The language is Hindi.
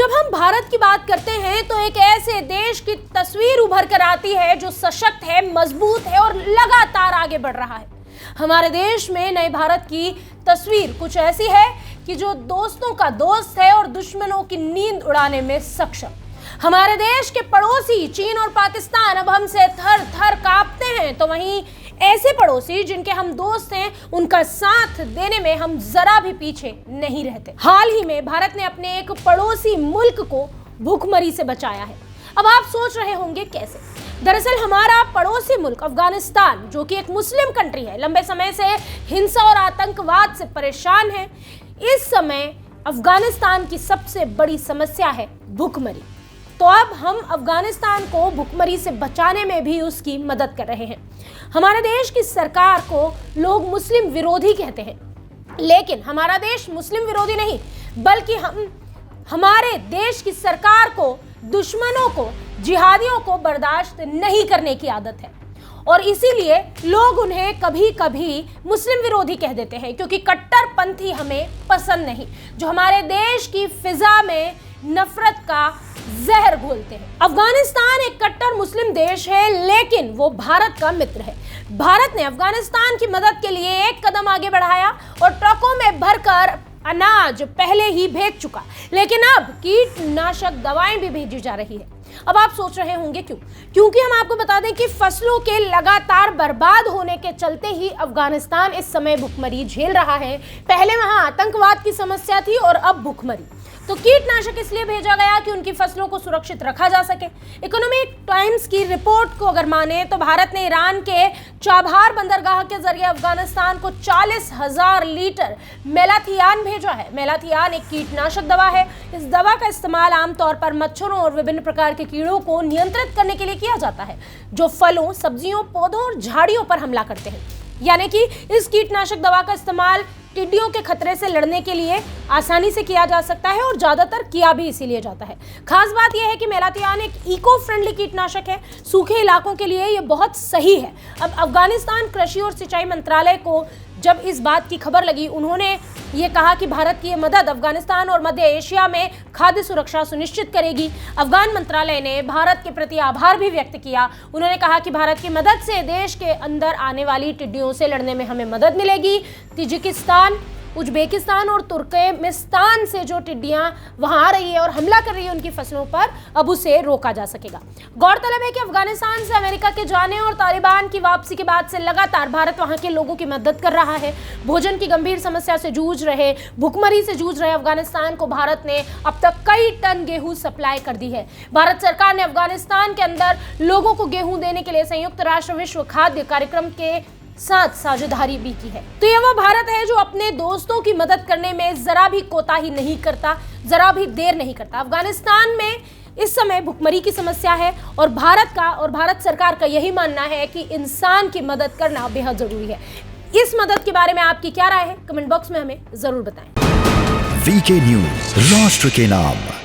जब हम भारत की बात करते हैं तो एक ऐसे देश की तस्वीर उभर कर आती है जो सशक्त है, मजबूत है और लगातार आगे बढ़ रहा है। हमारे देश में नए भारत की तस्वीर कुछ ऐसी है कि जो दोस्तों का दोस्त है और दुश्मनों की नींद उड़ाने में सक्षम। हमारे देश के पड़ोसी चीन और पाकिस्तान अब हमसे थर थर कांपते हैं, तो वहीं ऐसे पड़ोसी जिनके हम दोस्त हैं उनका साथ देने में हम जरा भी पीछे नहीं रहते। हाल ही में भारत ने अपने एक पड़ोसी मुल्क को भूखमरी से बचाया है। अब आप सोच रहे होंगे कैसे। दरअसल हमारा पड़ोसी मुल्क अफगानिस्तान, जो कि एक मुस्लिम कंट्री है, लंबे समय से हिंसा और आतंकवाद से परेशान है। इस समय अफगानिस्तान की सबसे बड़ी समस्या है भूखमरी। तो अब हम अफगानिस्तान को भूखमरी से बचाने में भी उसकी मदद कर रहे हैं। हमारे देश की सरकार को लोग मुस्लिम विरोधी कहते हैं, लेकिन हमारा देश मुस्लिम विरोधी नहीं, बल्कि हमारे देश की सरकार को दुश्मनों को, जिहादियों को बर्दाश्त नहीं करने की आदत है और इसीलिए लोग उन्हें कभी कभी मुस्लिम विरोधी कह देते हैं, क्योंकि कट्टरपंथी हमें पसंद नहीं, जो हमारे देश की फिजा में नफरत का जहर घोलते हैं। अफगानिस्तान एक कट्टर मुस्लिम देश है, लेकिन वो भारत का मित्र है। भारत ने अफगानिस्तान की मदद के लिए एक कदम आगे बढ़ाया और ट्रकों में भरकर अनाज पहले ही भेज चुका, लेकिन अब कीटनाशक दवाएं भी भेजी जा रही है। अब आप सोच रहे होंगे क्यों? क्योंकि हम आपको बता दें कि फसलों के लगातार बर्बाद होने के चलते ही अफगानिस्तान इस समय भूखमरी झेल रहा है। पहले वहां आतंकवाद की समस्या थी और अब भूखमरी। तो कीटनाशक इसलिए भेजा गया कि उनकी फसलों को सुरक्षित रखा जा सके। इकोनॉमिक टाइम्स की रिपोर्ट को अगर माने तो भारत ने ईरान के चाबहार बंदरगाह के जरिए अफगानिस्तान को 40,000 लीटर मेलाथियान भेजा है। मेलाथियान एक कीटनाशक दवा है। इस दवा का इस्तेमाल आमतौर पर मच्छरों और विभिन्न प्रकार के कीड़ों को नियंत्रित करने के लिए किया जाता है, जो फलों, सब्जियों, पौधों और झाड़ियों पर हमला करते हैं। यानी कि इस कीटनाशक दवा का इस्तेमाल टिड्डियों के खतरे से लड़ने के लिए आसानी से किया जा सकता है और ज्यादातर किया भी इसीलिए जाता है। खास बात यह है कि मेलाथियान एक इको फ्रेंडली कीटनाशक है। सूखे इलाकों के लिए यह बहुत सही है। अब अफगानिस्तान कृषि और सिंचाई मंत्रालय को जब इस बात की खबर लगी, उन्होंने ये कहा कि भारत की ये मदद अफगानिस्तान और मध्य एशिया में खाद्य सुरक्षा सुनिश्चित करेगी। अफगान मंत्रालय ने भारत के प्रति आभार भी व्यक्त किया। उन्होंने कहा कि भारत की मदद से देश के अंदर आने वाली टिड्डियों से लड़ने में हमें मदद मिलेगी। ताजिकिस्तान, उज्बेकिस्तान और तुर्कमेनिस्तान से जो टिड्डियां वहां आ रही है और हमला कर रही है उनकी फसलों पर, अब उसे रोका जा सकेगा। गौरतलब है कि अफगानिस्तान से अमेरिका के जाने और तालिबान की वापसी के बाद से लगातार भारत वहां के लोगों की मदद कर रहा है। भोजन की गंभीर समस्या से जूझ रहे, भूखमरी से जूझ रहे अफगानिस्तान को भारत ने अब तक कई टन गेहूं सप्लाई कर दी है। भारत सरकार ने अफगानिस्तान के अंदर लोगों को गेहूं देने के लिए संयुक्त राष्ट्र विश्व खाद्य कार्यक्रम के साथ साझेदारी भी की है। तो ये वो भारत है जो अपने दोस्तों की मदद करने में जरा भी कोताही नहीं करता, जरा भी देर नहीं करता। अफगानिस्तान में इस समय भूखमरी की समस्या है और भारत सरकार का यही मानना है कि इंसान की मदद करना बेहद जरूरी है। इस मदद के बारे में आपकी क्या राय है? कमेंट बॉक्स में हमें जरूर बताएं। वीके न्यूज, राष्ट्र के नाम।